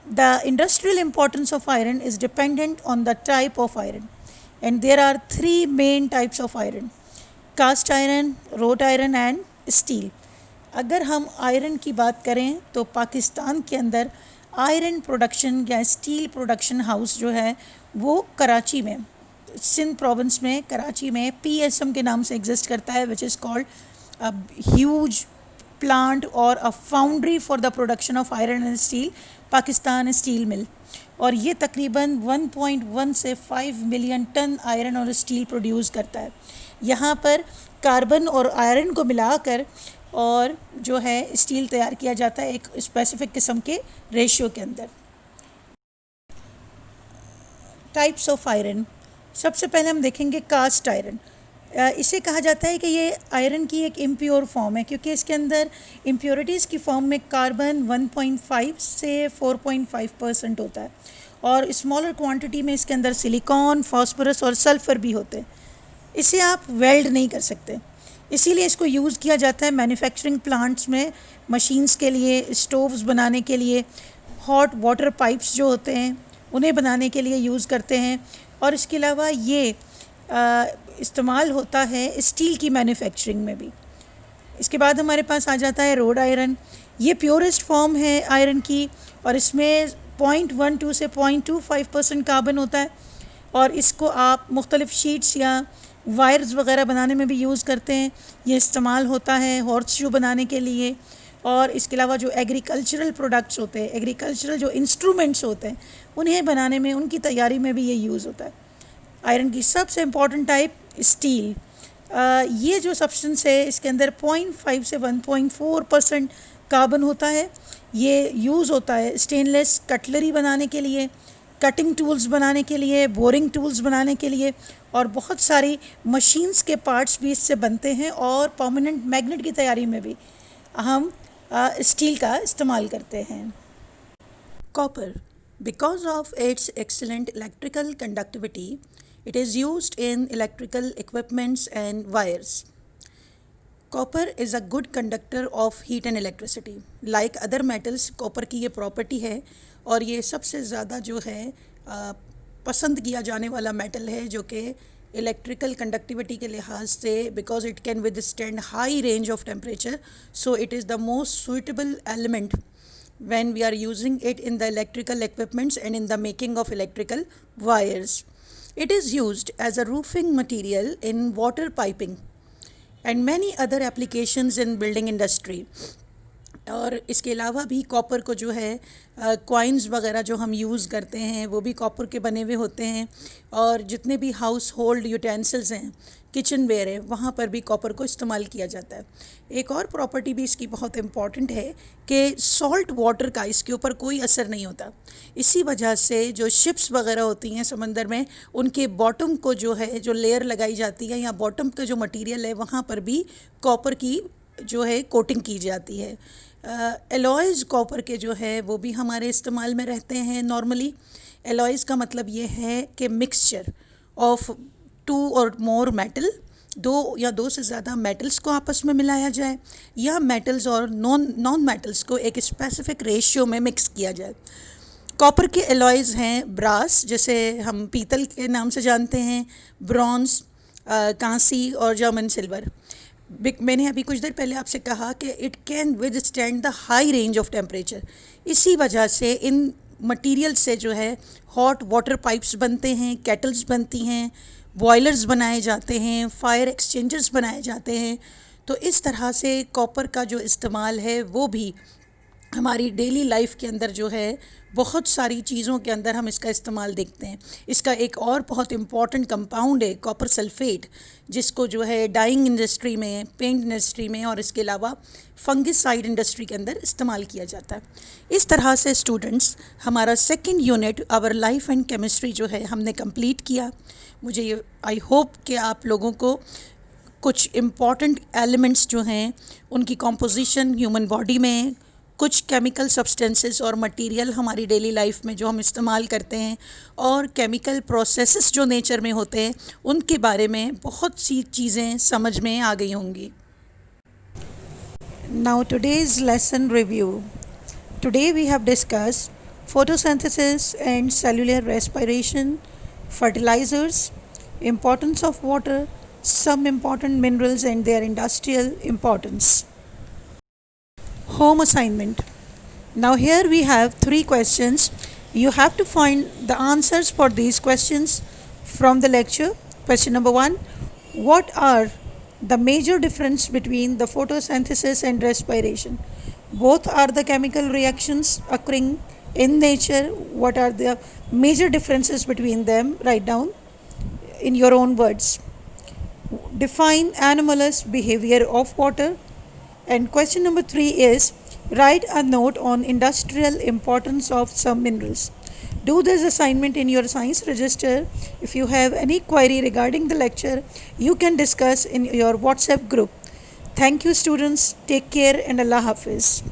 The industrial importance of iron is dependent on the type of iron, and there are three main types of iron: cast iron, wrought iron and steel. अगर हम iron की बात करें तो पाकिस्तान के अंदर iron production या steel production house जो है वो कराची में, सिंध प्रोविंस में कराची में PSM के नाम से एग्जिस्ट करता है, which is called a huge plant और a foundry for the production of iron and steel, Pakistan steel mill. और ये तकरीबन 1.1 से 5 मिलियन टन आयरन और स्टील प्रोड्यूस करता है। यहाँ पर कार्बन और आयरन को मिलाकर और जो है स्टील तैयार किया जाता है एक स्पेसिफिक किस्म के रेशियो के अंदर। टाइप्स ऑफ आयरन, सबसे पहले हम देखेंगे कास्ट आयरन। इसे कहा जाता है कि ये आयरन की एक इम्प्योर फॉर्म है, क्योंकि इसके अंदर इम्प्योरिटीज़ की फॉर्म में कार्बन 1.5 से 4.5% होता है, और स्मॉलर क्वांटिटी में इसके अंदर सिलिकॉन, फास्फोरस और सल्फ़र भी होते हैं। इसे आप वेल्ड नहीं कर सकते, इसीलिए इसको यूज़ किया जाता है मैन्युफैक्चरिंग प्लांट्स में, मशीन्स के लिए, स्टोव्स बनाने के लिए, हॉट वाटर पाइप्स जो होते हैं उन्हें बनाने के लिए यूज़ करते हैं। और इसके अलावा ये इस्तेमाल होता है स्टील की मैन्युफैक्चरिंग में भी। इसके बाद हमारे पास आ जाता है रोड आयरन। ये प्योरेस्ट फॉर्म है आयरन की, और इसमें 0.12 से 0.25% कार्बन होता है, और इसको आप मुख्तलिफ़ शीट्स या वायर्स वगैरह बनाने में भी यूज़ करते हैं। ये इस्तेमाल होता है हॉर्स शू बनाने के लिए, और इसके अलावा जो एग्रीकल्चरल प्रोडक्ट्स होते हैं, एग्रीकल्चरल जो इंस्ट्रूमेंट्स होते हैं, उन्हें बनाने में, उनकी तैयारी में भी ये यूज़ होता है। आयरन की सबसे इम्पॉर्टेंट टाइप स्टील, ये जो सब्सटेंस है इसके अंदर 0.5 से 1.4% कार्बन होता है। ये यूज़ होता है स्टेनलेस कटलरी बनाने के लिए, कटिंग टूल्स बनाने के लिए, बोरिंग टूल्स बनाने के लिए, और बहुत सारी मशीन्स के पार्ट्स भी इससे बनते हैं, और परमानेंट मैग्नेट की तैयारी में भी हम स्टील का इस्तेमाल करते हैं। Copper, because of its excellent electrical conductivity, it is used in electrical equipments and wires. Copper is a good conductor of heat and electricity. Like other metals, copper की ये प्रॉपर्टी है, और ये सबसे ज़्यादा जो है पसंद किया जाने वाला मेटल है, जो कि इलेक्ट्रिकल कंडक्टिविटी के लिहाज से, because it can withstand high range of temperature, so it is the most suitable element when we are using it in the electrical equipments and in the making of electrical wires. It is used as a roofing material in water piping and many other applications in building industry. और इसके अलावा भी copper को जो है coins वगैरह जो हम यूज़ करते हैं वो भी कॉपर के बने हुए होते हैं, और जितने भी हाउस होल्ड यूटेंसिल्स हैं, किचन वेयर है, वहाँ पर भी कॉपर को इस्तेमाल किया जाता है। एक और प्रॉपर्टी भी इसकी बहुत इम्पॉर्टेंट है कि सॉल्ट वाटर का इसके ऊपर कोई असर नहीं होता। इसी वजह से जो शिप्स वगैरह होती हैं समंदर में, उनके बॉटम को जो है जो लेयर लगाई जाती है या बॉटम का जो मटेरियल है वहाँ पर भी कॉपर की जो है कोटिंग की जाती है। एलॉयज़ कॉपर के जो है वो भी हमारे इस्तेमाल में रहते हैं नॉर्मली। एलॉयज़ का मतलब ये है कि मिक्सचर ऑफ टू और मोर मेटल, दो या दो से ज़्यादा मेटल्स को आपस में मिलाया जाए, या मेटल्स और नॉन मेटल्स को एक स्पेसिफिक रेशियो में मिक्स किया जाए। कॉपर के एलॉयज़ हैं ब्रास, जैसे हम पीतल के नाम से जानते हैं, ब्रॉन्ज, कांसी और जर्मन सिल्वर। मैंने अभी कुछ देर पहले आपसे कहा कि it can withstand the high range of temperature. इसी वजह से इन मटेरियल से जो है हॉट वाटर पाइप्स बनते हैं, केटल्स बनती हैं, बॉयलर्स बनाए जाते हैं, फायर एक्सचेंजर्स बनाए जाते हैं। तो इस तरह से कॉपर का जो इस्तेमाल है वो भी हमारी डेली लाइफ के अंदर जो है बहुत सारी चीज़ों के अंदर हम इसका इस्तेमाल देखते हैं। इसका एक और बहुत इम्पॉर्टेंट कंपाउंड है कॉपर सल्फेट, जिसको जो है डाइंग इंडस्ट्री में, पेंट इंडस्ट्री में और इसके अलावा फंगिसाइड इंडस्ट्री के अंदर इस्तेमाल किया जाता है। इस तरह से स्टूडेंट्स, हमारा second unit our life and chemistry जो है हमने कंप्लीट किया। मुझे ये आई होप कि आप लोगों को कुछ इम्पॉर्टेंट एलिमेंट्स जो हैं उनकी कॉम्पोजिशन, ह्यूमन बॉडी में कुछ केमिकल सब्सटेंसेस और मटेरियल हमारी डेली लाइफ में जो हम इस्तेमाल करते हैं, और केमिकल प्रोसेसेस जो नेचर में होते हैं, उनके बारे में बहुत सी चीज़ें समझ में आ गई होंगी। Now today's lesson review. Today we have discussed photosynthesis and cellular respiration, fertilizers, importance of water, some important minerals and their industrial importance. Home assignment. Now here we have 3 questions. You have to find the answers for these questions from the lecture. Question number 1. What are the major difference between the photosynthesis and respiration? Both are the chemical reactions occurring in nature. What are the major differences between them? Write down in your own words. Define anomalous behavior of water. And question number 3 is, write a note on industrial importance of some minerals. Do this assignment in your science register. If you have any query regarding the lecture, you can discuss in your WhatsApp group. Thank you students. Take care and Allah Hafiz.